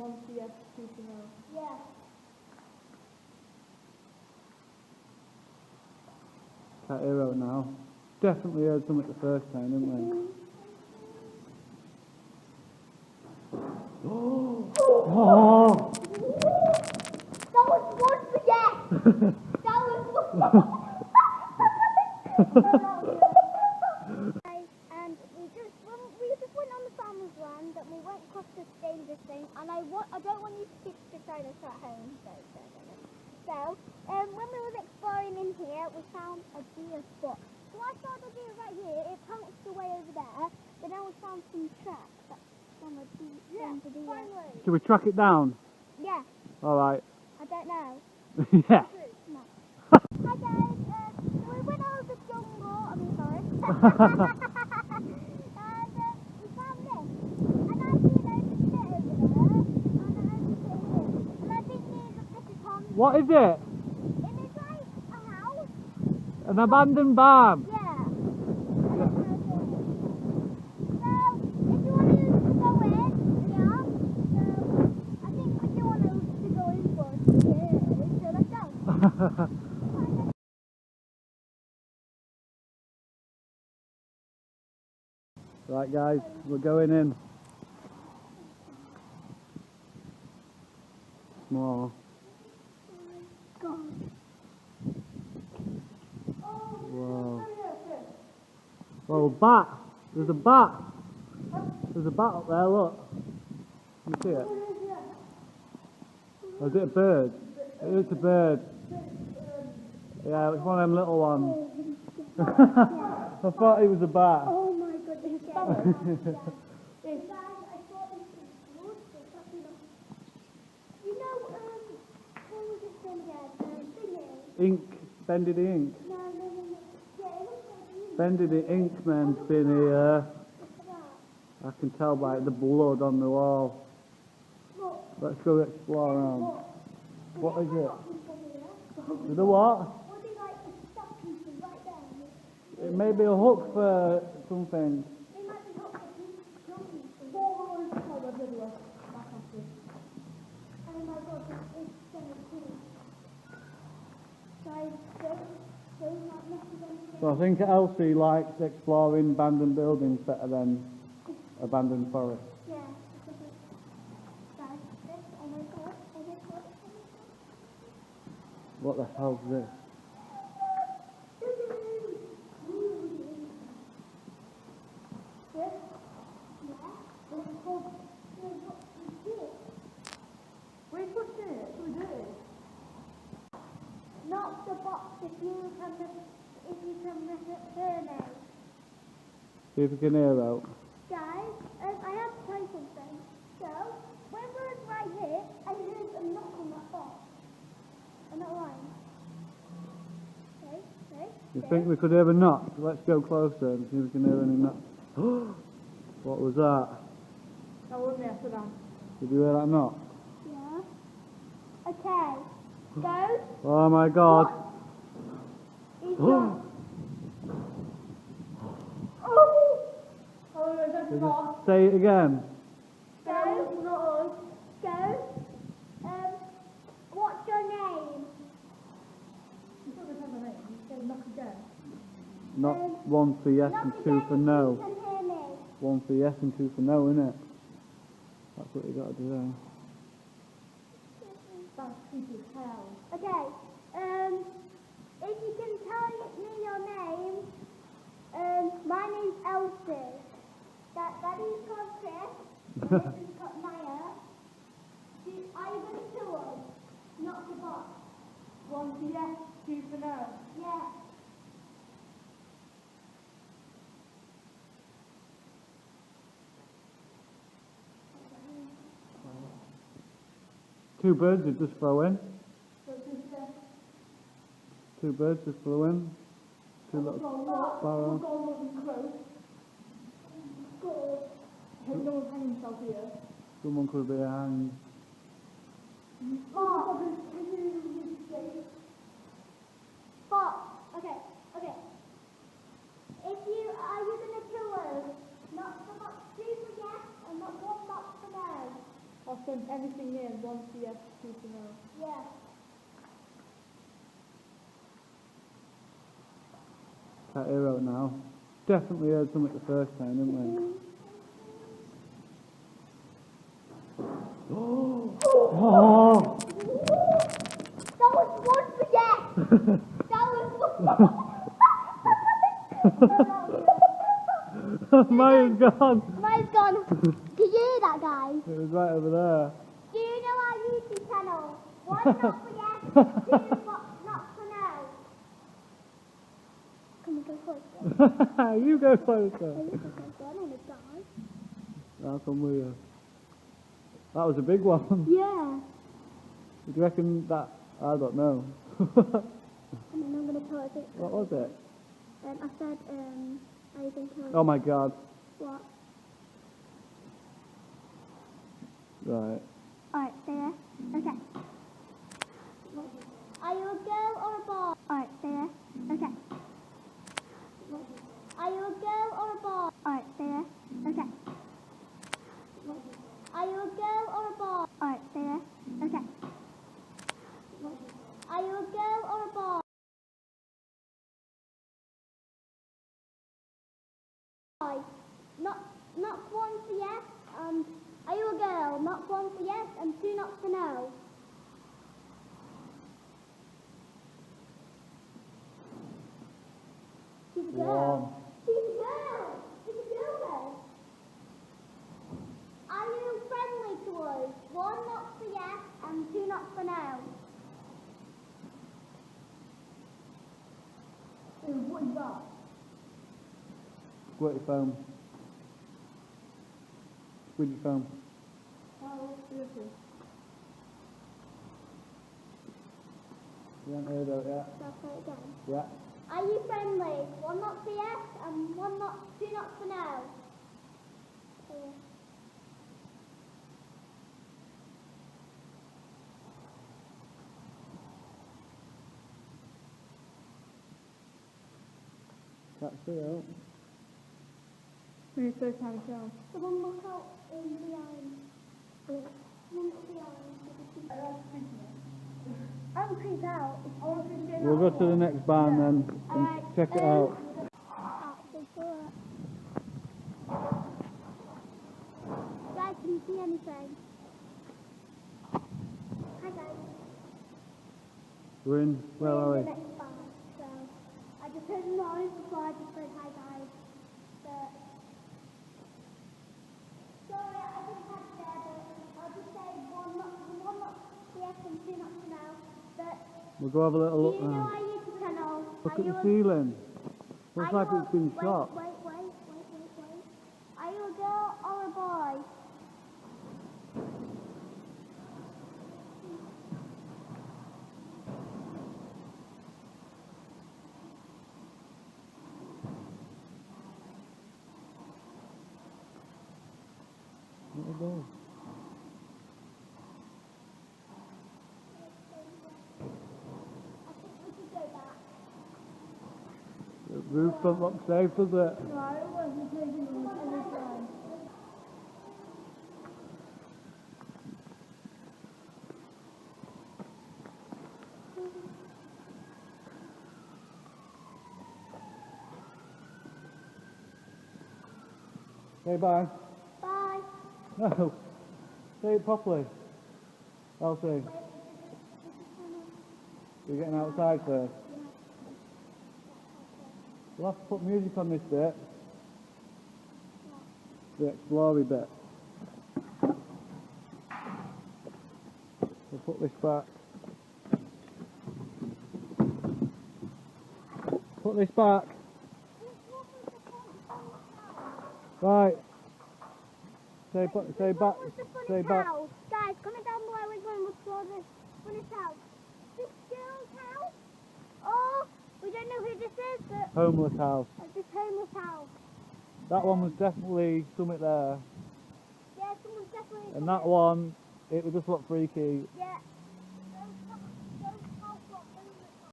1 for yes, 2 for no. Yeah. Can't hear out now. Definitely heard something the first time, didn't we? Oh! That was one for yes! That was And we just went on the farmer's land and we went across this dangerous thing, and I don't want you to keep the dinosaur at home. So, when we were exploring in here, we found a deer spot. So I saw the deer right here. It pounced away over there, but now we found some tracks. That's from a deer. Yeah, from the deer. finally. Should we track it down? Yeah, Alright. I don't know. Yeah. No. Hi guys, so we went out of the jungle, forest, and we found this, and I see an open pit over there, and an open pit here, and I think this is Tom's. What is it? It is like a house. An abandoned barn. Yeah. So, if you want to go in, yeah, so I think if you want to go in first, yeah, so let's go. Right guys, we're going in. More. Whoa. Whoa, bat! There's a bat! There's a bat up there, look. Can you see it? Or is it a bird? It is a bird. Yeah, it's one of them little ones. I thought it was a bat. Oh my goodness. You know, what was it called again? Thingy. Ink, Bendy the Ink. No. Yeah, it looks like you. Bendy the Ink man's been here. I can tell by the blood on the wall. Look. Let's go explore around. What is it? What The what? do you like? The stuff pieces right there. It may be a hook for something. They might be hooked for pieces. Oh Oh my god, that is so cool. Guys, don't not mess with anything. So I think Elsie likes exploring abandoned buildings better than abandoned forests. Yeah. Guys, this, oh my god, oh my god. What the hell's this? Where's what's in it? What is it? Not the box if you can miss it surname. See if we can hear out. Guys, I have to tell you something. So, when we were right here, I heard a knock on that box. I'm not lying. Okay. You think we could hear a knock? Let's go closer and see if we can hear any knock. What was that? That wasn't it, sit down. Did you hear that knock? Yeah. Okay. Go. Oh my god. He's gone. Oh, that's Did not. you say it again? Go. Not us. Go. What's your name? You don't have a name. You say knock again. Not one for yes and two for no. You can hear me. One for yes and two for no, innit? That's what you got to do. That's creepy as hell. Okay. If you can tell me your name, my name's Elsie. Daddy's called Chris. This is called Maya. Are you going to kill us? Not the box. 1 for yes, 2 for no. Yeah. Two birds have just flew in. What's this then? Two birds just flew in. Two little sparrows. Go wasn't close. I hope no one's hanging himself here. Someone could be hanged. Box. Okay. Are you gonna kill us? Not the box 2 for yes and not 1 box for no. I'll send anything in, 1 CS, 2 to no. Yeah. Can't hear out now. Definitely heard something the first time, didn't we? Oh! That was one for yes! That was one. Maya's gone! Mine's gone. Did you hear that, guys? It was right over there. Do you know our YouTube channel? 1 not for yes, 2 not for no. Can we go closer? You go closer. I don't want to die. I'll come with you. That was a big one. Yeah. Do you reckon that? I don't know. And then I'm going to tell it. What was it? I said, are you going to Oh my god. what? Right. Alright, stay there. Okay. Are you a girl or a boy? Alright, stay there. Okay. Are you a girl or a boy? Alright, stay there. Okay. Are you a girl or a boy? Alright, stay there. Okay. Are you a girl or a boy? Not 1 for yes, and are you a girl? Not 1 for yes, and 2 not for no. She's a girl. She's a girl. She's a girl then. Are you friendly to us? 1 not for yes, and 2 not for no. What is that? Squirty foam. Squidgy foam. Oh, seriously. You haven't heard of it yet? Shall I say it again? Yeah. Are you friendly? 1 not for yes, and 2 not for no. Can't see it. When you first time down. Someone look out in behind. Someone look behind. I'm creeped out. We'll go to the next barn then and Alright, check it out. Guys, can you see anything? Hi guys. We're in, where are We're in we? the next barn, so I just heard a noise before I just said hi guys. But sorry, I didn't catch there, but I'll just say 1 not yes and 2 not for now. But We'll go have a little do look you know now. our YouTube channel? Look Are at you the a- ceiling. Looks are like you it's been a- shot. Wait. Are you a girl or a boy? What are those? I think we should go back. The roof don't look safe, does it? No, it wasn't taking me any time. Say bye. Bye. No. Say it properly. Elsie, you're getting outside first. We'll have to put music on this bit. The explory bit. We'll put this back. Put this back. Right. Say back. Say back. Say back. Guys, comment down below which one was for this funniest house. This girl's house? Oh, we don't know who this is, but Homeless house. it's this homeless house. That one was definitely something there. Yeah, someone's definitely. And that one, it would just look freaky. Yeah,